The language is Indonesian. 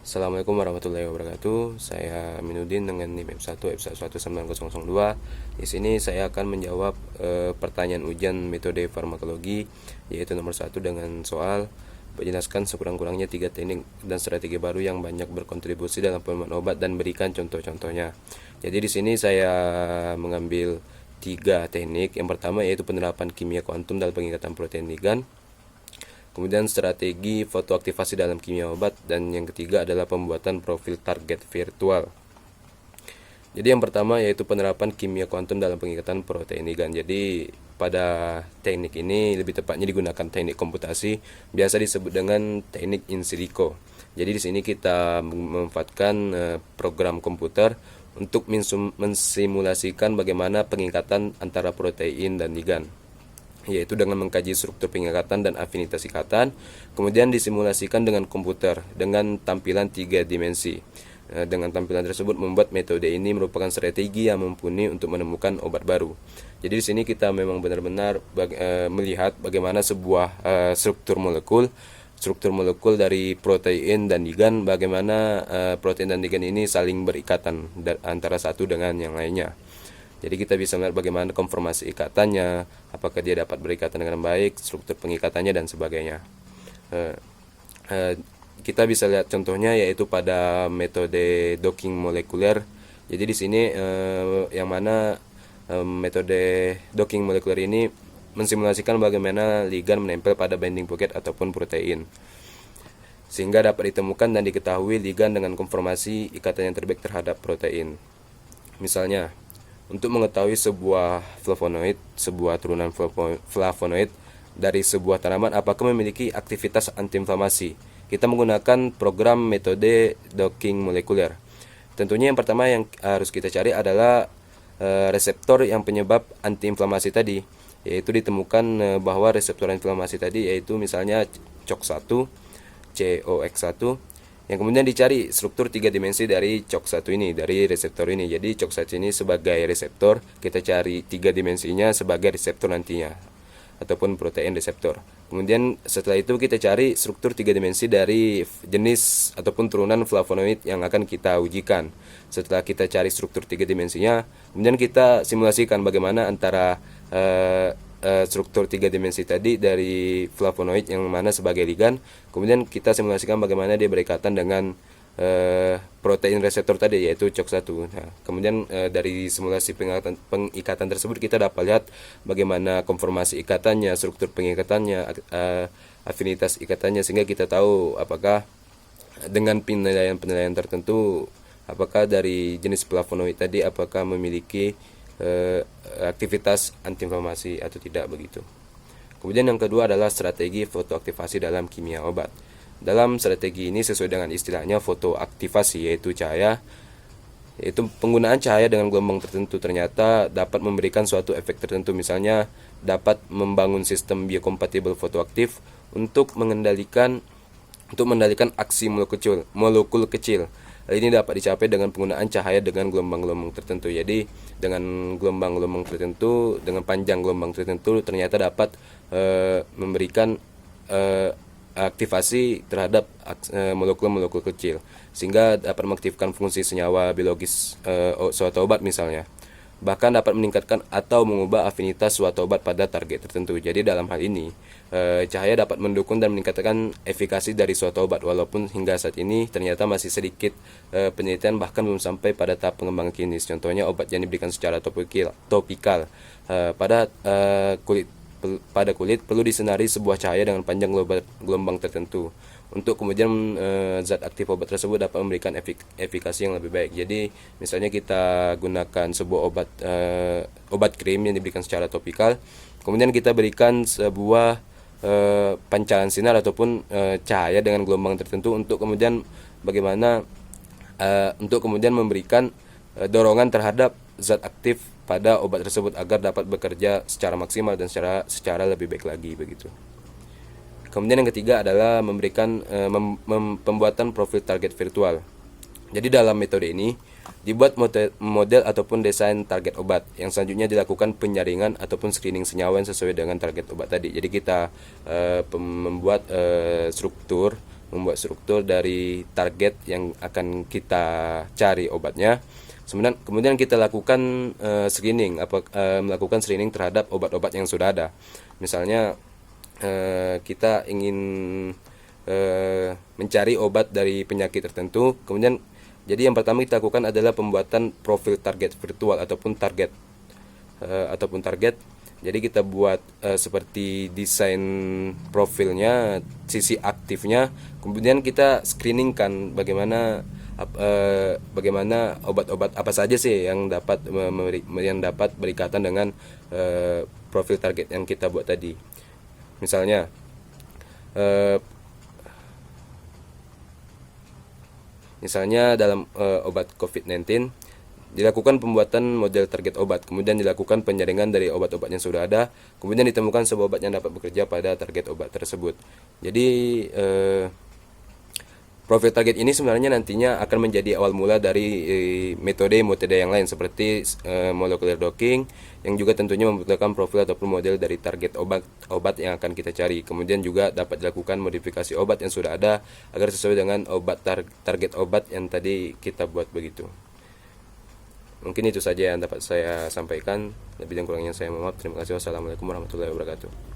Assalamualaikum warahmatullahi wabarakatuh. Saya Aminuddin dengan NIM M1 F19002. Di sini saya akan menjawab pertanyaan ujian metode farmakologi, yaitu nomor 1 dengan soal menjelaskan sekurang-kurangnya 3 teknik dan strategi baru yang banyak berkontribusi dalam penemuan obat dan berikan contoh-contohnya. Jadi di sini saya mengambil 3 teknik. Yang pertama yaitu penerapan kimia kuantum dalam pengikatan protein ligan. Kemudian strategi fotoaktivasi dalam kimia obat, dan yang ketiga adalah pembuatan profil target virtual. Jadi yang pertama yaitu penerapan kimia kuantum dalam pengikatan protein ligan. Jadi pada teknik ini lebih tepatnya digunakan teknik komputasi, biasa disebut dengan teknik in silico. Jadi di sini kita memanfaatkan program komputer untuk mensimulasikan bagaimana pengikatan antara protein dan ligan, yaitu dengan mengkaji struktur pengikatan dan afinitas ikatan, kemudian disimulasikan dengan komputer dengan tampilan 3 dimensi. Dengan tampilan tersebut membuat metode ini merupakan strategi yang mumpuni untuk menemukan obat baru. Jadi di sini kita memang benar-benar melihat bagaimana sebuah struktur molekul dari protein dan ligan, bagaimana protein dan ligan ini saling berikatan antara satu dengan yang lainnya. Jadi kita bisa melihat bagaimana konformasi ikatannya, apakah dia dapat berikatan dengan baik, struktur pengikatannya dan sebagainya. Kita bisa lihat contohnya yaitu pada metode docking molekuler. Jadi di sini yang mana metode docking molekuler ini mensimulasikan bagaimana ligan menempel pada binding pocket ataupun protein, sehingga dapat ditemukan dan diketahui ligan dengan konformasi ikatan yang terbaik terhadap protein. Misalnya, untuk mengetahui sebuah flavonoid, sebuah turunan flavonoid dari sebuah tanaman apakah memiliki aktivitas antiinflamasi, kita menggunakan program metode docking molekuler. Tentunya yang pertama yang harus kita cari adalah reseptor yang penyebab antiinflamasi tadi, yaitu ditemukan bahwa reseptor inflamasi tadi yaitu misalnya COX1, COX1, yang kemudian dicari struktur 3 dimensi dari COX1 ini, dari reseptor ini. Jadi COX1 ini sebagai reseptor, kita cari 3 dimensinya sebagai reseptor nantinya, ataupun protein reseptor. Kemudian setelah itu kita cari struktur 3 dimensi dari jenis ataupun turunan flavonoid yang akan kita ujikan. Setelah kita cari struktur 3 dimensinya, kemudian kita simulasikan bagaimana antara struktur 3 dimensi tadi dari flavonoid yang mana sebagai ligan, kemudian kita simulasikan bagaimana dia berikatan dengan protein reseptor tadi yaitu COX1. Nah, kemudian dari simulasi pengikatan tersebut kita dapat lihat bagaimana konformasi ikatannya, struktur pengikatannya, afinitas ikatannya, sehingga kita tahu apakah dengan penilaian tertentu apakah dari jenis flavonoid tadi apakah memiliki aktivitas antiinflamasi atau tidak begitu. Kemudian yang kedua adalah strategi fotoaktivasi dalam kimia obat. Dalam strategi ini sesuai dengan istilahnya fotoaktivasi, yaitu penggunaan cahaya dengan gelombang tertentu ternyata dapat memberikan suatu efek tertentu, misalnya dapat membangun sistem biokompatibel fotoaktif untuk mengendalikan aksi molekul kecil. Hal ini dapat dicapai dengan penggunaan cahaya dengan gelombang-gelombang tertentu. Jadi dengan gelombang-gelombang tertentu, dengan panjang gelombang tertentu ternyata dapat memberikan aktivasi terhadap molekul-molekul kecil, sehingga dapat mengaktifkan fungsi senyawa biologis suatu obat misalnya. Bahkan dapat meningkatkan atau mengubah afinitas suatu obat pada target tertentu. Jadi dalam hal ini cahaya dapat mendukung dan meningkatkan efikasi dari suatu obat, walaupun hingga saat ini ternyata masih sedikit penelitian, bahkan belum sampai pada tahap pengembangan klinis. Contohnya obat yang diberikan secara topikal pada kulit perlu disinari sebuah cahaya dengan panjang gelombang tertentu untuk kemudian zat aktif obat tersebut dapat memberikan efikasi yang lebih baik. Jadi misalnya kita gunakan sebuah obat krim yang diberikan secara topikal, kemudian kita berikan sebuah pancaran sinar ataupun cahaya dengan gelombang tertentu untuk kemudian memberikan dorongan terhadap zat aktif pada obat tersebut agar dapat bekerja secara maksimal dan secara lebih baik lagi begitu. Kemudian yang ketiga adalah memberikan pembuatan profil target virtual. Jadi dalam metode ini dibuat model ataupun desain target obat yang selanjutnya dilakukan penyaringan ataupun screening senyawa yang sesuai dengan target obat tadi. Jadi kita membuat struktur membuat struktur dari target yang akan kita cari obatnya. Kemudian kita lakukan melakukan screening terhadap obat-obat yang sudah ada. Misalnya kita ingin mencari obat dari penyakit tertentu. Kemudian jadi yang pertama kita lakukan adalah pembuatan profil target virtual ataupun target. Jadi kita buat seperti desain profilnya, sisi aktifnya, kemudian kita screeningkan bagaimana obat-obat apa saja sih yang dapat berikatan dengan profil target yang kita buat tadi. Misalnya dalam obat COVID-19 dilakukan pembuatan model target obat, kemudian dilakukan penyaringan dari obat-obat yang sudah ada, kemudian ditemukan sebuah obat yang dapat bekerja pada target obat tersebut. Jadi profil target ini sebenarnya nantinya akan menjadi awal mula dari metode yang lain seperti molecular docking, yang juga tentunya membutuhkan profil ataupun model dari target obat yang akan kita cari. Kemudian juga dapat dilakukan modifikasi obat yang sudah ada agar sesuai dengan target obat yang tadi kita buat begitu. Mungkin itu saja yang dapat saya sampaikan. Lebih dan kurangnya saya mohon maaf. Terima kasih. Wassalamualaikum warahmatullahi wabarakatuh.